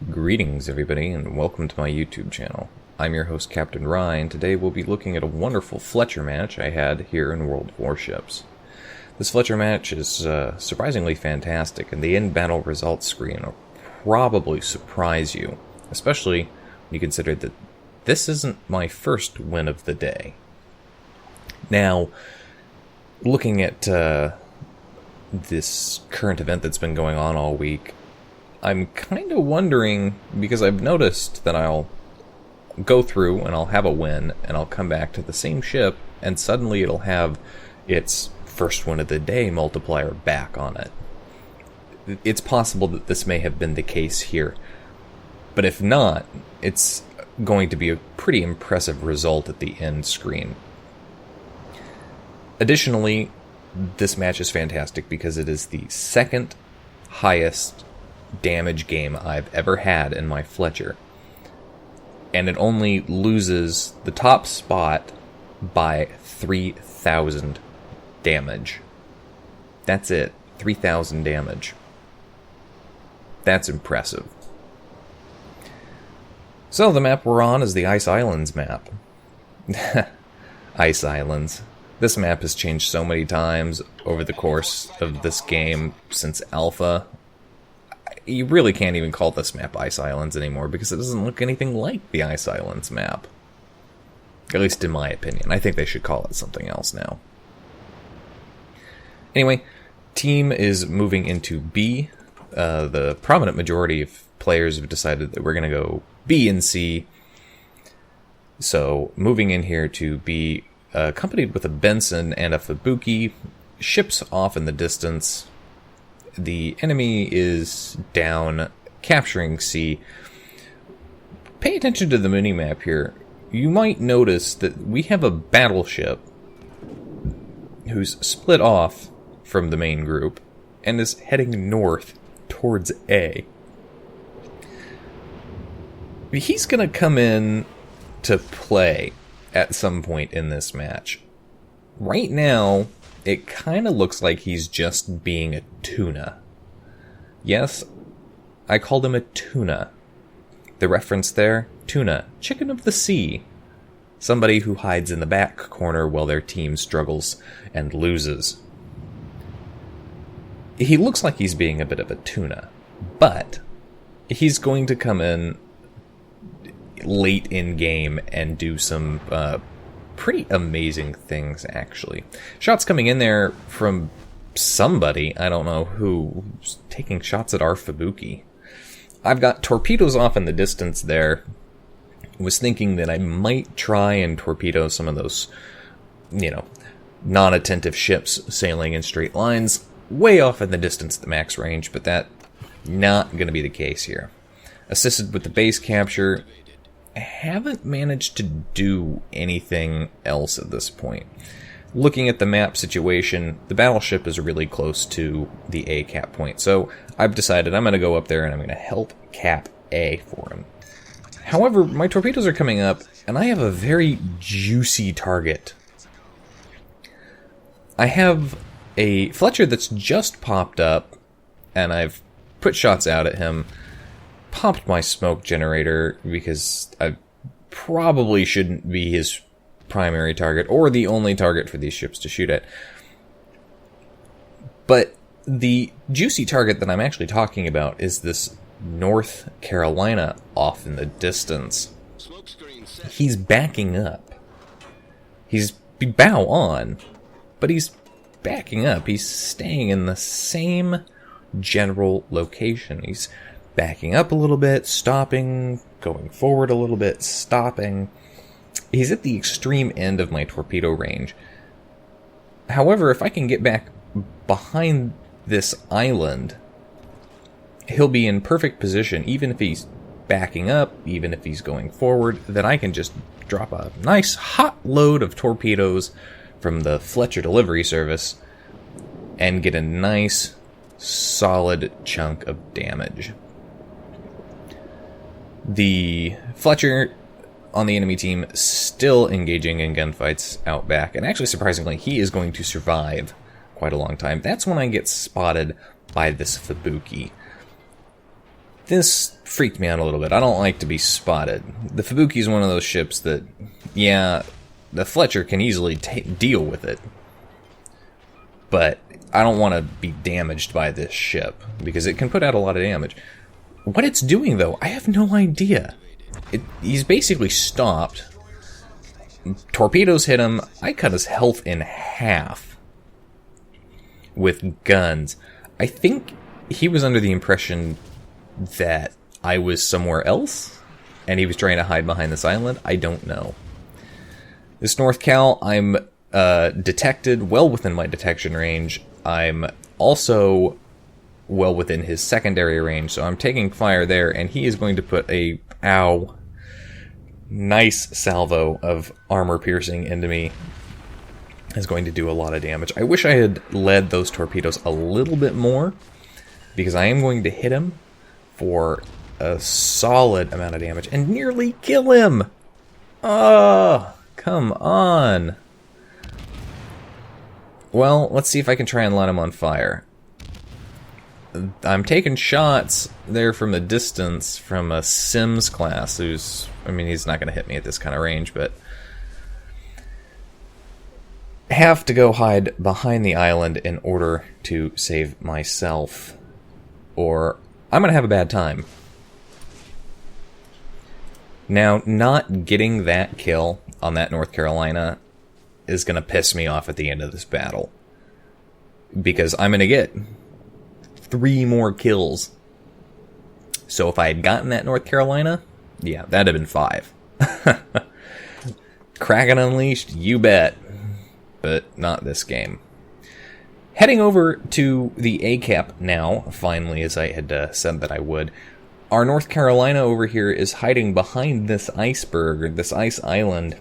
Greetings everybody and welcome to my YouTube channel. I'm your host Captain Ryan. Today we'll be looking at a wonderful Fletcher match I had here in World of Warships. This Fletcher match is surprisingly fantastic, and the in-battle results screen will probably surprise you, especially when you consider that this isn't my first win of the day. Now, looking at this current event that's been going on all week, I'm kind of wondering, because I've noticed that I'll go through and I'll have a win, and I'll come back to the same ship, and suddenly it'll have its first win of the day multiplier back on it. It's possible that this may have been the case here, but if not, it's going to be a pretty impressive result at the end screen. Additionally, this match is fantastic because it is the second highest damage game I've ever had in my Fletcher, and it only loses the top spot by 3,000 damage. That's it, 3,000 damage. That's impressive. So the map we're on is the Ice Islands map. Ice Islands. This map has changed so many times over the course of this game since Alpha. You really can't even call this map Ice Islands anymore because it doesn't look anything like the Ice Islands map. At least in my opinion. I think they should call it something else now. Anyway, team is moving into B. The prominent majority of players have decided that we're going to go B and C. So, moving in here to B, accompanied with a Benson and a Fubuki, ships off in the distance. The enemy is down, capturing C. Pay attention to the minimap here. You might notice that we have a battleship who's split off from the main group and is heading north towards A. He's going to come in to play at some point in this match. Right now, it kind of looks like he's just being a tuna. Yes, I called him a tuna. The reference there, tuna, chicken of the sea. Somebody who hides in the back corner while their team struggles and loses. He looks like he's being a bit of a tuna, but he's going to come in late in game and do some pretty amazing things, actually. Shots coming in there from somebody, I don't know who's taking shots at our Fubuki. I've got torpedoes off in the distance there. Was thinking that I might try and torpedo some of those, non-attentive ships sailing in straight lines way off in the distance at the max range, but that not going to be the case here. Assisted with the base capture, I haven't managed to do anything else at this point. Looking at the map situation, the battleship is really close to the A cap point, so I've decided I'm going to go up there and I'm going to help cap A for him. However, my torpedoes are coming up, and I have a very juicy target. I have a Fletcher that's just popped up, and I've put shots out at him. Popped my smoke generator because I probably shouldn't be his primary target or the only target for these ships to shoot at. But the juicy target that I'm actually talking about is this North Carolina off in the distance. He's backing up. He's bow on, but he's backing up. He's staying in the same general location. He's backing up a little bit, stopping, going forward a little bit, stopping. He's at the extreme end of my torpedo range. However, if I can get back behind this island, he'll be in perfect position, even if he's backing up, even if he's going forward, then I can just drop a nice hot load of torpedoes from the Fletcher delivery service and get a nice solid chunk of damage. The Fletcher on the enemy team still engaging in gunfights out back, and actually surprisingly he is going to survive quite a long time. That's when I get spotted by this Fubuki. This freaked me out a little bit. I don't like to be spotted. The Fubuki is one of those ships that, yeah, the Fletcher can easily deal with it. But I don't want to be damaged by this ship, because it can put out a lot of damage. What it's doing, though, I have no idea. He's basically stopped. Torpedoes hit him. I cut his health in half with guns. I think he was under the impression that I was somewhere else, and he was trying to hide behind this island. I don't know. This North Cal, I'm detected well within my detection range. I'm also well within his secondary range, so I'm taking fire there, and he is going to put a, nice salvo of armor piercing into me. Is going to do a lot of damage. I wish I had led those torpedoes a little bit more, because I am going to hit him for a solid amount of damage and nearly kill him. Oh, come on. Well, let's see if I can try and light him on fire. I'm taking shots there from the distance from a Sims class who's, I mean, he's not going to hit me at this kind of range, but have to go hide behind the island in order to save myself, or I'm going to have a bad time. Now, not getting that kill on that North Carolina is going to piss me off at the end of this battle, because I'm going to get 3 more kills. So if I had gotten that North Carolina, yeah, that'd have been 5. Kraken Unleashed, you bet. But not this game. Heading over to the ACAP now, finally, as I had said that I would. Our North Carolina over here is hiding behind this iceberg, or this ice island.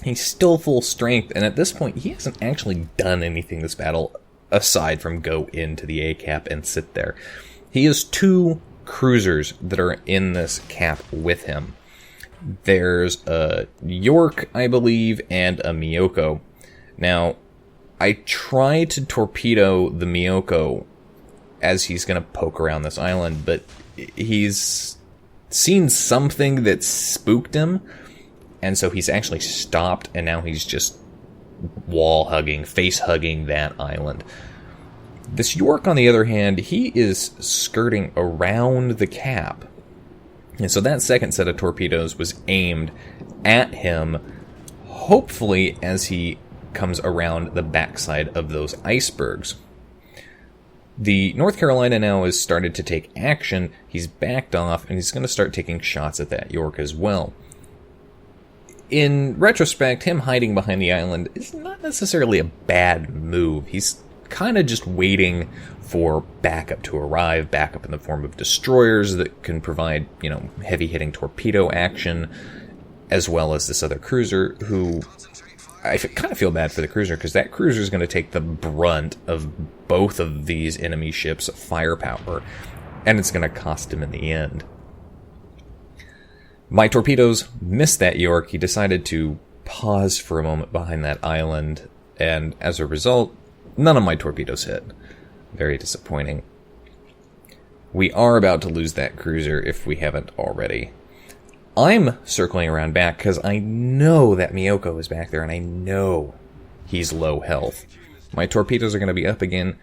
He's still full strength, and at this point, he hasn't actually done anything this battle, aside from go into the ACAP and sit there. He has 2 cruisers that are in this cap with him. There's a York, I believe, and a Miyoko. Now, I try to torpedo the Miyoko as he's going to poke around this island, but he's seen something that spooked him, and so he's actually stopped, and now he's just wall-hugging, face-hugging that island. This York, on the other hand, he is skirting around the cap, and so that second set of torpedoes was aimed at him, hopefully as he comes around the backside of those icebergs. The North Carolina now has started to take action. He's backed off, and he's going to start taking shots at that York as well. In retrospect, him hiding behind the island is not necessarily a bad move. He's kind of just waiting for backup to arrive, backup in the form of destroyers that can provide, heavy-hitting torpedo action, as well as this other cruiser who I kind of feel bad for the cruiser, because that cruiser is going to take the brunt of both of these enemy ships' firepower, and it's going to cost him in the end. My torpedoes missed that York. He decided to pause for a moment behind that island, and as a result, none of my torpedoes hit. Very disappointing. We are about to lose that cruiser if we haven't already. I'm circling around back because I know that Miyoko is back there, and I know he's low health. My torpedoes are going to be up again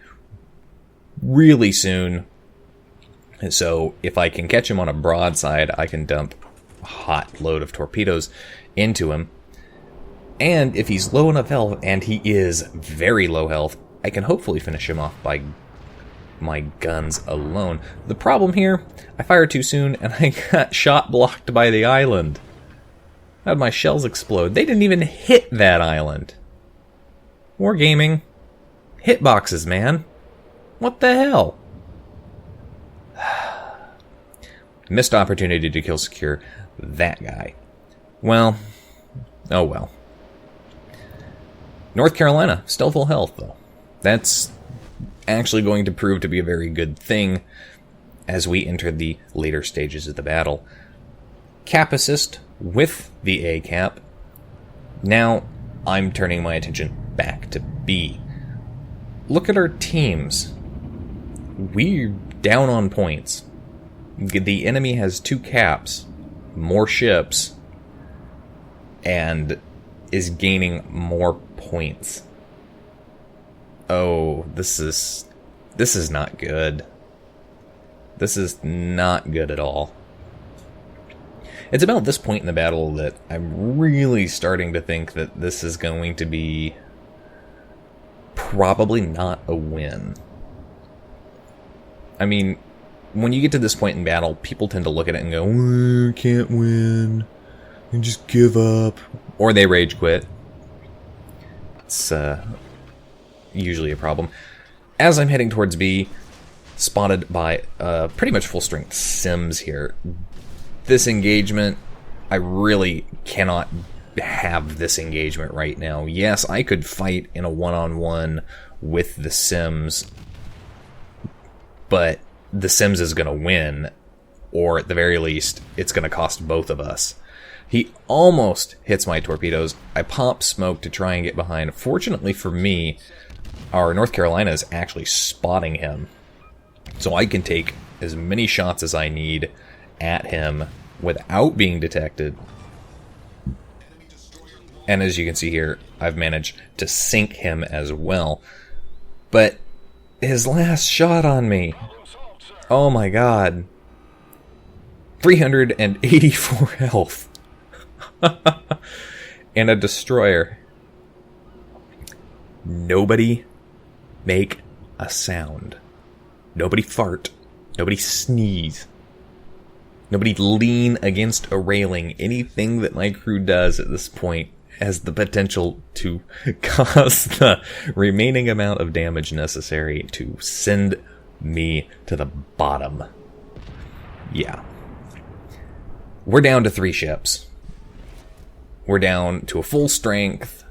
really soon, and so if I can catch him on a broadside, I can dump a hot load of torpedoes into him. And if he's low enough health, and he is very low health, I can hopefully finish him off by my guns alone. The problem here, I fired too soon and I got shot blocked by the island. How'd my shells explode? They didn't even hit that island. Wargaming. Hitboxes, man. What the hell? Missed opportunity to kill secure that guy. Well, oh well. North Carolina, still full health though. That's actually going to prove to be a very good thing as we enter the later stages of the battle. Cap assist with the A cap. Now I'm turning my attention back to B. Look at our teams. We're down on points. The enemy has 2 caps, more ships, and is gaining more points. Oh, this is not good. This is not good at all. It's about this point in the battle that I'm really starting to think that this is going to be probably not a win. I mean, when you get to this point in battle, people tend to look at it and go, "We can't win, and just give up," or they rage quit. It's usually a problem. As I'm heading towards B, spotted by pretty much full strength Sims here. This engagement, I really cannot have this engagement right now. Yes, I could fight in a one-on-one with the Sims, but the Sims is going to win, or at the very least, it's going to cost both of us. He almost hits my torpedoes. I pop smoke to try and get behind. Fortunately for me, our North Carolina is actually spotting him, so I can take as many shots as I need at him without being detected. And as you can see here, I've managed to sink him as well. But his last shot on me, oh my god, 384 health. And a destroyer. Nobody make a sound. Nobody fart. Nobody sneeze. Nobody lean against a railing. Anything that my crew does at this point has the potential to cause the remaining amount of damage necessary to send me to the bottom. Yeah. We're down to 3 ships. We're down to a full strength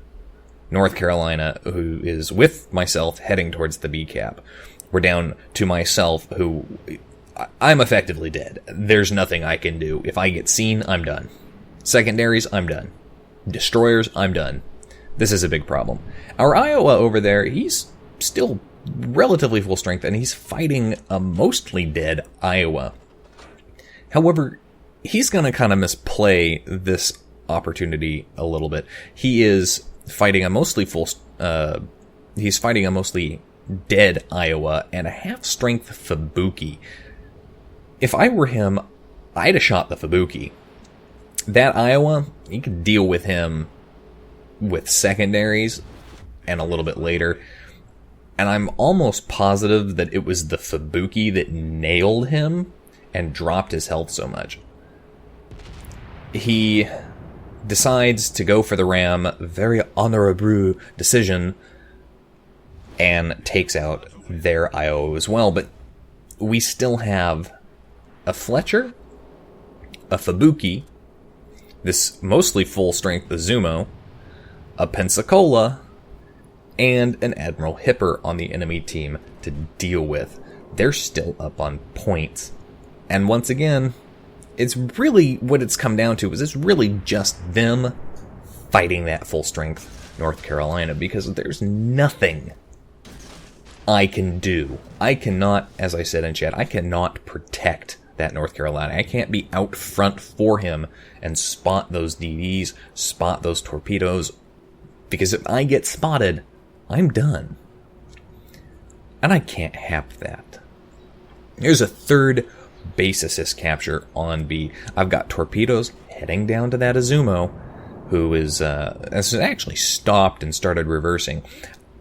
North Carolina, who is with myself heading towards the B cap. We're down to myself, who I'm effectively dead. There's nothing I can do. If I get seen, I'm done. Secondaries, I'm done. Destroyers, I'm done. This is a big problem. Our Iowa over there, he's still relatively full strength, and he's fighting a mostly dead Iowa. However, he's going to kind of misplay this opportunity a little bit. He is fighting a mostly he's fighting a mostly dead Iowa and a half-strength Fubuki. If I were him, I'd have shot the Fubuki. That Iowa, you could deal with him with secondaries and a little bit later. And I'm almost positive that it was the Fubuki that nailed him and dropped his health so much. He decides to go for the ram, very honorable decision, and takes out their Iowa as well. But we still have a Fletcher, a Fubuki, this mostly full-strength Izumo, a Pensacola, and an Admiral Hipper on the enemy team to deal with. They're still up on points. And once again, it's really what it's come down to is it's really just them fighting that full-strength North Carolina, because there's nothing I can do. I cannot, as I said in chat, I cannot protect that North Carolina. I can't be out front for him and spot those DDs, spot those torpedoes, because if I get spotted, I'm done. And I can't have that. There's a third base assist capture on B. I've got torpedoes heading down to that Izumo, who has actually stopped and started reversing.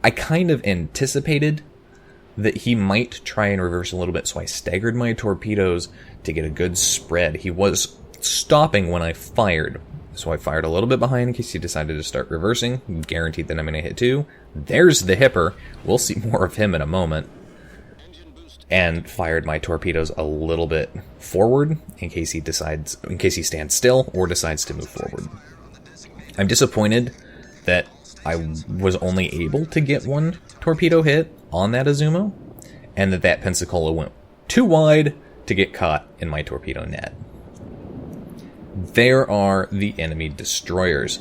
I kind of anticipated that he might try and reverse a little bit, so I staggered my torpedoes to get a good spread. He was stopping when I fired, so I fired a little bit behind in case he decided to start reversing. Guaranteed that I'm going to hit 2. There's the Hipper. We'll see more of him in a moment. And fired my torpedoes a little bit forward in case he stands still or decides to move forward. I'm disappointed that I was only able to get 1 torpedo hit on that Izumo, and that Pensacola went too wide to get caught in my torpedo net. There are the enemy destroyers,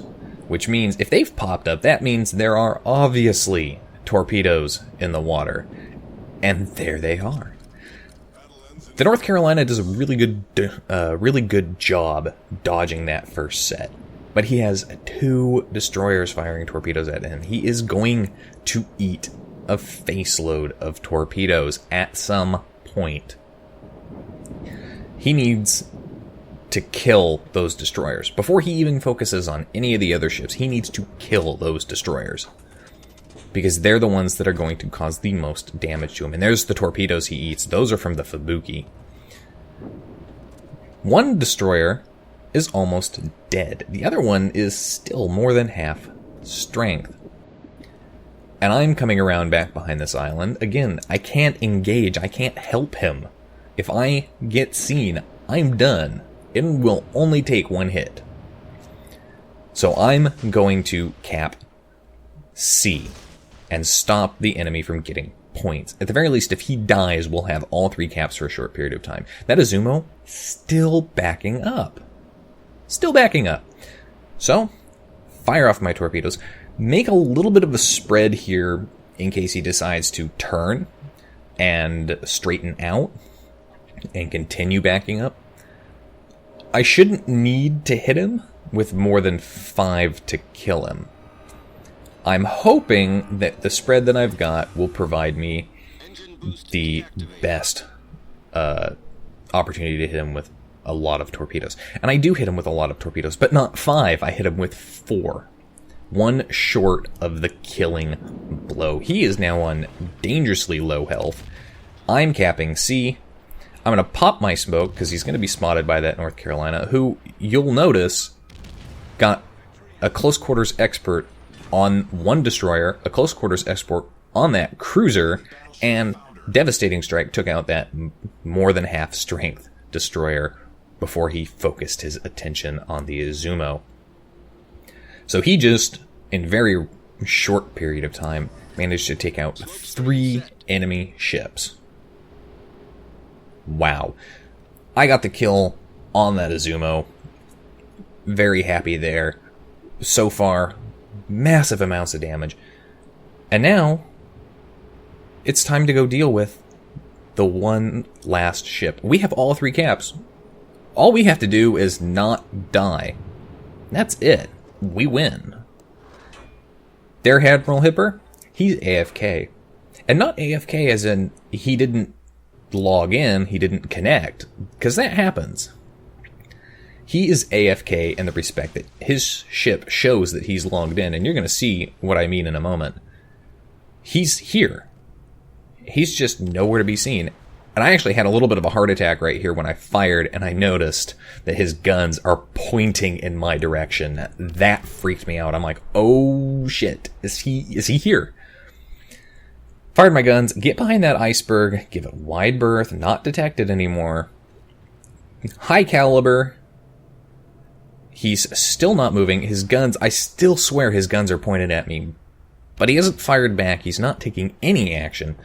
which means if they've popped up, that means there are obviously torpedoes in the water. And there they are. The North Carolina does a really good job dodging that first set. But he has 2 destroyers firing torpedoes at him. He is going to eat a faceload of torpedoes at some point. He needs to kill those destroyers. Before he even focuses on any of the other ships, he needs to kill those destroyers. Because they're the ones that are going to cause the most damage to him. And there's the torpedoes he eats. Those are from the Fubuki. 1 destroyer is almost dead. The other one is still more than half strength. And I'm coming around back behind this island. Again, I can't engage. I can't help him. If I get seen, I'm done. It will only take 1 hit. So I'm going to cap C and stop the enemy from getting points. At the very least, if he dies, we'll have all 3 caps for a short period of time. That Izumo still backing up. Still backing up. So, fire off my torpedoes. Make a little bit of a spread here in case he decides to turn and straighten out and continue backing up. I shouldn't need to hit him with more than 5 to kill him. I'm hoping that the spread that I've got will provide me the best opportunity to hit him with a lot of torpedoes. And I do hit him with a lot of torpedoes, but not 5. I hit him with 4. 1 short of the killing blow. He is now on dangerously low health. I'm capping C. I'm going to pop my smoke because he's going to be spotted by that North Carolina, who, you'll notice, got a close quarters expert on 1 destroyer, a close quarters expert on that cruiser, and devastating strike took out that more than half strength destroyer before he focused his attention on the Izumo. So he just, in very short period of time, managed to take out 3 enemy ships. Wow. I got the kill on that Izumo. Very happy there. So far, massive amounts of damage. And now, it's time to go deal with the one last ship. We have all 3 caps. All we have to do is not die. That's it. We win. Their Admiral Hipper, he's AFK. And not AFK as in he didn't log in, he didn't connect, because that happens. He is AFK in the respect that his ship shows that he's logged in, and you're going to see what I mean in a moment. He's here. He's just nowhere to be seen. And I actually had a little bit of a heart attack right here when I fired, and I noticed that his guns are pointing in my direction. That freaked me out. I'm like, oh shit, is he here? Fired my guns, get behind that iceberg, give it wide berth, not detected anymore. High caliber. He's still not moving. His guns, I still swear his guns are pointed at me. But he hasn't fired back. He's not taking any action.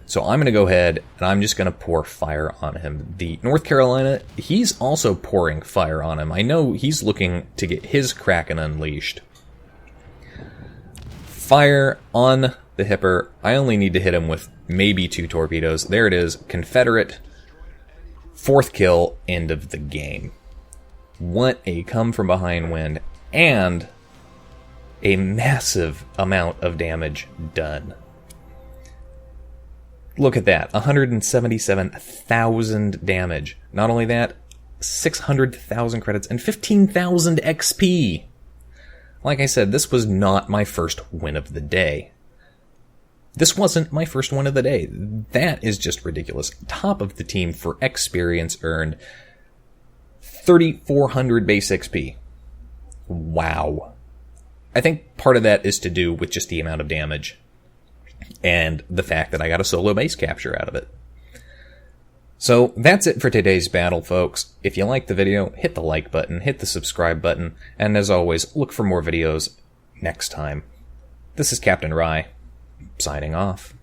So I'm going to go ahead and I'm just going to pour fire on him. The North Carolina, he's also pouring fire on him. I know he's looking to get his Kraken unleashed. Fire on the Hipper. I only need to hit him with maybe 2 torpedoes. There it is. Confederate. 4th kill. End of the game. What a come from behind win. And a massive amount of damage done. Look at that, 177,000 damage. Not only that, 600,000 credits and 15,000 XP. Like I said, this was not my first win of the day. This wasn't my first win of the day. That is just ridiculous. Top of the team for experience earned 3,400 base XP. Wow. I think part of that is to do with just the amount of damage. And the fact that I got a solo base capture out of it. So that's it for today's battle, folks. If you liked the video, hit the like button, hit the subscribe button, and as always, look for more videos next time. This is Captain Rye, signing off.